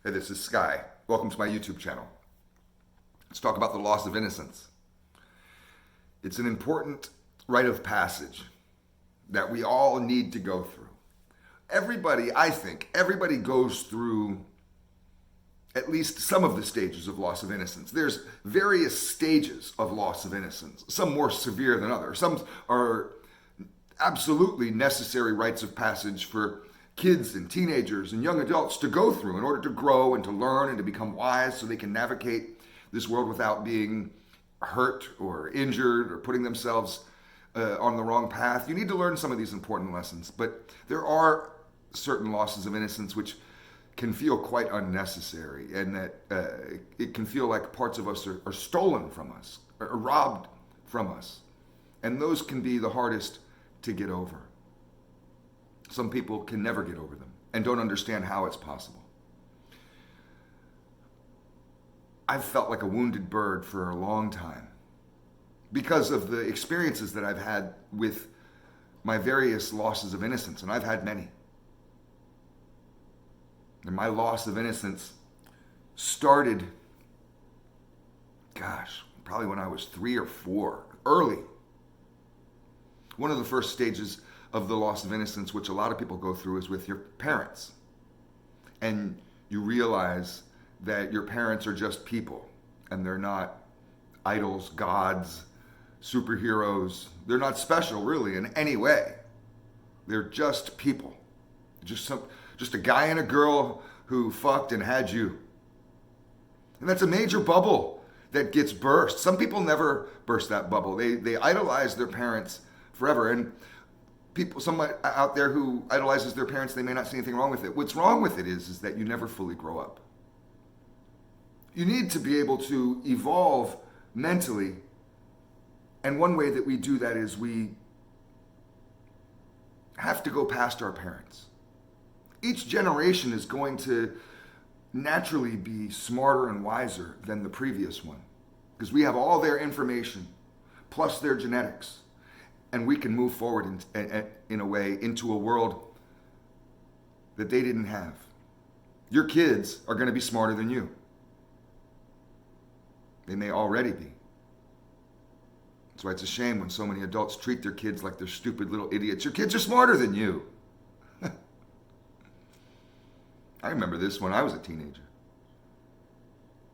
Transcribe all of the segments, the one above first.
Hey, this is Sky. Welcome to my YouTube channel. Let's talk about the loss of innocence. It's an important rite of passage that we all need to go through. I think, everybody goes through at least some of the stages of loss of innocence. There's various stages of loss of innocence, some more severe than others. Some are absolutely necessary rites of passage for kids and teenagers and young adults to go through in order to grow and to learn and to become wise so they can navigate this world without being hurt or injured or putting themselves on the wrong path. You need to learn some of these important lessons, but there are certain losses of innocence which can feel quite unnecessary, and that it can feel like parts of us are stolen from us, or robbed from us. And those can be the hardest to get over. Some people can never get over them and don't understand how it's possible. I've felt like a wounded bird for a long time because of the experiences that I've had with my various losses of innocence, and I've had many. And my loss of innocence started, probably when I was 3 or 4, early. One of the first stages of the loss of innocence, which a lot of people go through, is with your parents. And you realize that your parents are just people, and they're not idols, gods, superheroes. They're not special, really, in any way. They're just people. Just a guy and a girl who fucked and had you. And that's a major bubble that gets burst. Some people never burst that bubble. They idolize their parents forever. And someone out there who idolizes their parents, they may not see anything wrong with it. What's wrong with it is that you never fully grow up. You need to be able to evolve mentally. And one way that we do that is we have to go past our parents. Each generation is going to naturally be smarter and wiser than the previous one because we have all their information plus their genetics, and we can move forward in a way into a world that they didn't have. Your kids are going to be smarter than you. They may already be. That's why it's a shame when so many adults treat their kids like they're stupid little idiots. Your kids are smarter than you. I remember this when I was a teenager.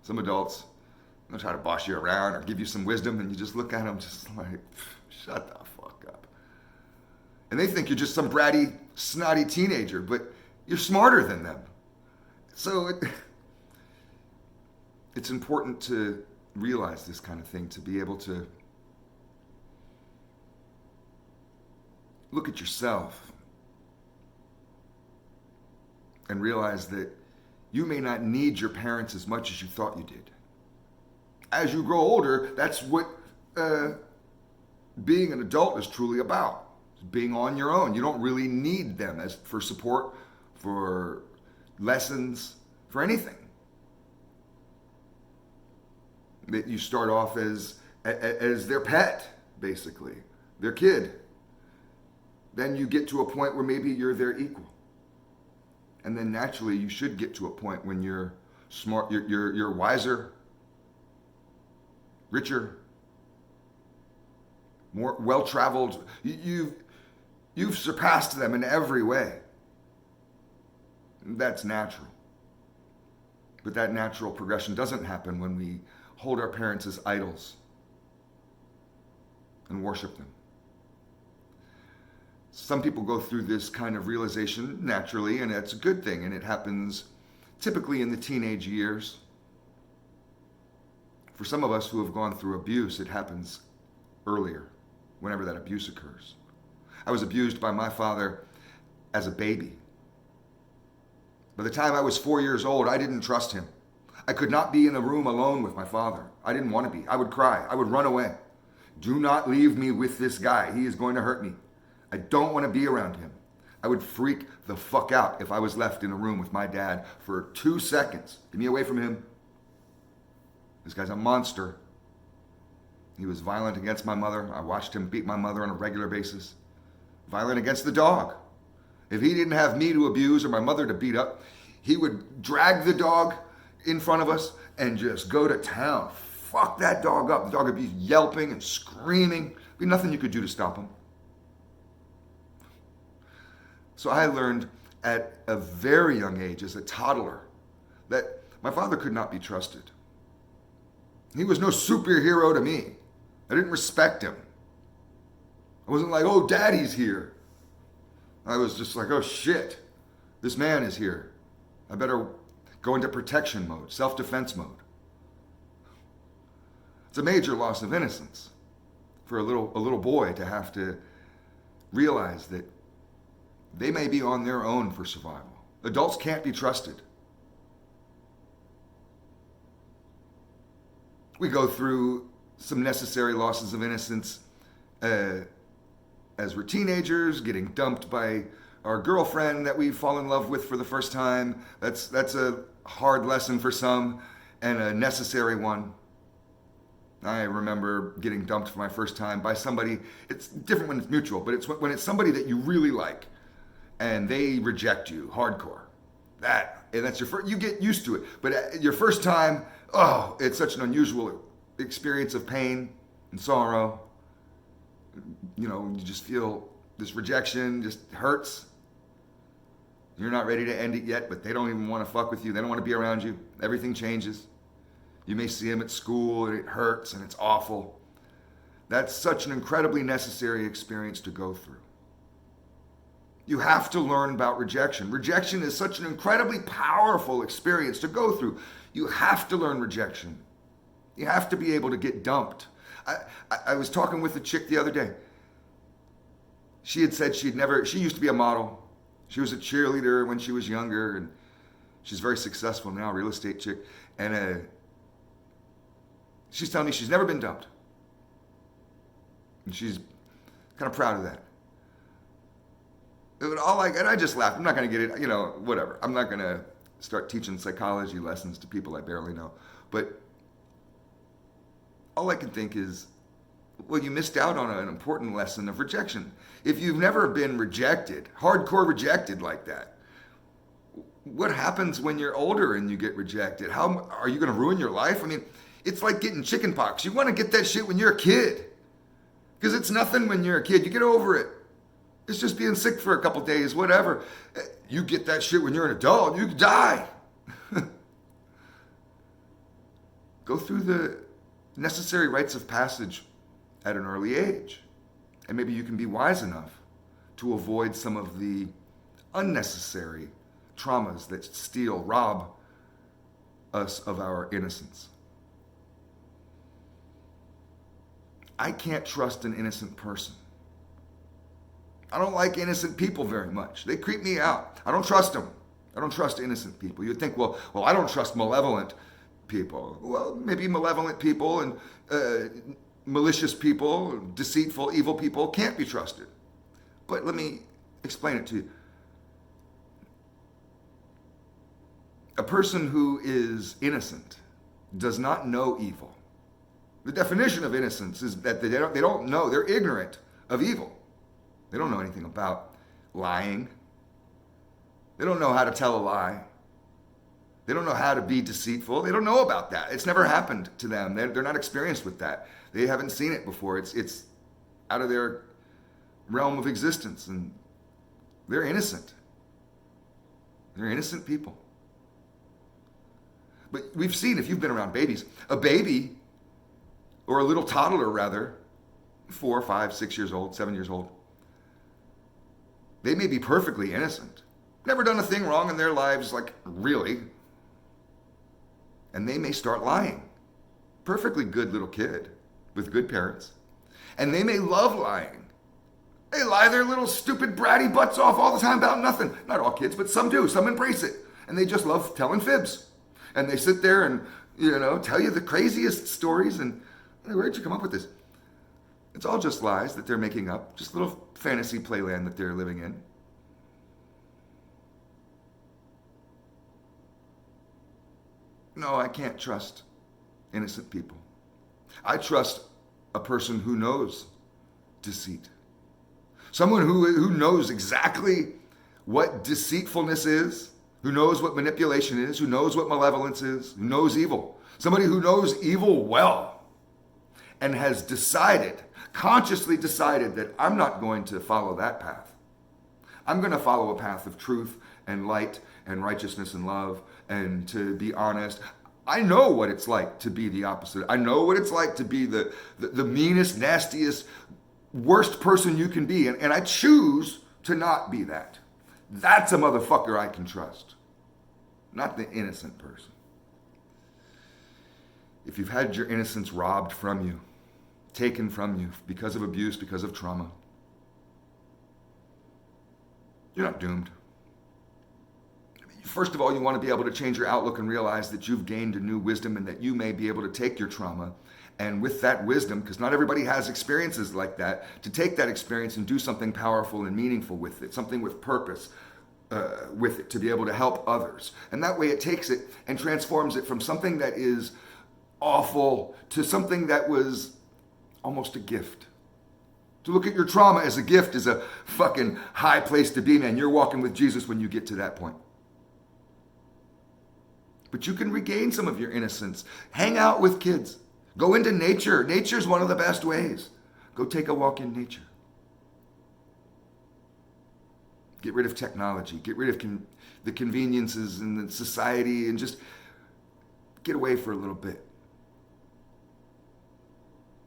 Some adults, they'll try to boss you around or give you some wisdom, and you just look at them just like, shut the fuck up. And they think you're just some bratty, snotty teenager, but you're smarter than them. So it's important to realize this kind of thing, to be able to look at yourself and realize that you may not need your parents as much as you thought you did. As you grow older, that's what being an adult is truly about. Being on your own. You don't really need them for support, for lessons, for anything. That you start off as their pet, basically, their kid. Then you get to a point where maybe you're their equal. And then naturally you should get to a point when you're smart, you're wiser, richer, more well-traveled. You've surpassed them in every way. That's natural. But that natural progression doesn't happen when we hold our parents as idols and worship them. Some people go through this kind of realization naturally, and it's a good thing, and it happens typically in the teenage years. For some of us who have gone through abuse, it happens earlier, whenever that abuse occurs. I was abused by my father as a baby. By the time I was 4 years old, I didn't trust him. I could not be in a room alone with my father. I didn't want to be. I would cry. I would run away. Do not leave me with this guy. He is going to hurt me. I don't want to be around him. I would freak the fuck out if I was left in a room with my dad for 2 seconds. Get me away from him. This guy's a monster. He was violent against my mother. I watched him beat my mother on a regular basis. Violent against the dog. If he didn't have me to abuse or my mother to beat up, He would drag the dog in front of us and just go to town. Fuck that dog up. The dog would be yelping and screaming. There'd be nothing you could do to stop him. So I learned at a very young age, as a toddler, that my father could not be trusted. He was no superhero to me. I didn't respect him. I wasn't like, oh, daddy's here. I was just like, oh shit, this man is here. I better go into protection mode, self-defense mode. It's a major loss of innocence for a little boy to have to realize that they may be on their own for survival. Adults can't be trusted. We go through some necessary losses of innocence as we're teenagers, getting dumped by our girlfriend that we fall in love with for the first time. That's a hard lesson for some and a necessary one. I remember getting dumped for my first time by somebody. It's different when it's mutual, but it's when it's somebody that you really like and they reject you hardcore. That's your first, you get used to it. But your first time, oh, it's such an unusual experience of pain and sorrow. You know, you just feel this rejection just hurts. You're not ready to end it yet, but they don't even want to fuck with you. They don't want to be around you. Everything changes. You may see them at school and it hurts and it's awful. That's such an incredibly necessary experience to go through. You have to learn about rejection. Rejection is such an incredibly powerful experience to go through. You have to learn rejection. You have to be able to get dumped. I was talking with a chick the other day. She had said she used to be a model. She was a cheerleader when she was younger, and she's very successful now, real estate chick. And she's telling me she's never been dumped. And she's kind of proud of that. And I just laughed. I'm not going to get it, whatever. I'm not going to start teaching psychology lessons to people I barely know. But all I can think is, well, you missed out on an important lesson of rejection. If you've never been rejected, hardcore rejected like that, what happens when you're older and you get rejected? How are you going to ruin your life? I mean, it's like getting chicken pox. You want to get that shit when you're a kid. Because it's nothing when you're a kid. You get over it. It's just being sick for a couple days, whatever. You get that shit when you're an adult, you die. Go through the necessary rites of passage at an early age. And maybe you can be wise enough to avoid some of the unnecessary traumas that rob us of our innocence. I can't trust an innocent person. I don't like innocent people very much. They creep me out. I don't trust them. I don't trust innocent people. You'd think, well, I don't trust malevolent people. Well, maybe malevolent people and malicious people, deceitful, evil people can't be trusted. But let me explain it to you. A person who is innocent does not know evil. The definition of innocence is that they don't know, they're ignorant of evil. They don't know anything about lying. They don't know how to tell a lie. They don't know how to be deceitful. They don't know about that. It's never happened to them. They're not experienced with that. They haven't seen it before. It's out of their realm of existence, and they're innocent. They're innocent people. But we've seen, if you've been around babies, a baby, or a little toddler rather, 4, 5, 6 years old, 7 years old, they may be perfectly innocent. Never done a thing wrong in their lives, like really. And they may start lying. Perfectly good little kid with good parents. And they may love lying. They lie their little stupid bratty butts off all the time about nothing. Not all kids, but some do. Some embrace it. And they just love telling fibs. And they sit there and, tell you the craziest stories. And where'd you come up with this? It's all just lies that they're making up. Just little fantasy playland that they're living in. No, I can't trust innocent people. I trust a person who knows deceit. Someone who knows exactly what deceitfulness is, who knows what manipulation is, who knows what malevolence is, who knows evil. Somebody who knows evil well and has decided, consciously decided that I'm not going to follow that path. I'm going to follow a path of truth and light and righteousness and love and to be honest. I know what it's like to be the opposite. I know what it's like to be the meanest, nastiest, worst person you can be. And I choose to not be that. That's a motherfucker I can trust, not the innocent person. If you've had your innocence robbed from you, taken from you because of abuse, because of trauma, you're not doomed. First of all, you want to be able to change your outlook and realize that you've gained a new wisdom and that you may be able to take your trauma and with that wisdom, because not everybody has experiences like that, to take that experience and do something powerful and meaningful with it, something with purpose with it, to be able to help others. And that way it takes it and transforms it from something that is awful to something that was almost a gift. To look at your trauma as a gift is a fucking high place to be, man. You're walking with Jesus when you get to that point. But you can regain some of your innocence. Hang out with kids. Go into nature. Nature's one of the best ways. Go take a walk in nature. Get rid of technology. Get rid of the conveniences in the society and just get away for a little bit.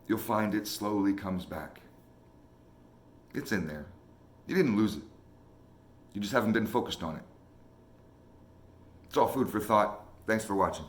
You'll find it slowly comes back. It's in there. You didn't lose it. You just haven't been focused on it. It's all food for thought. Thanks for watching.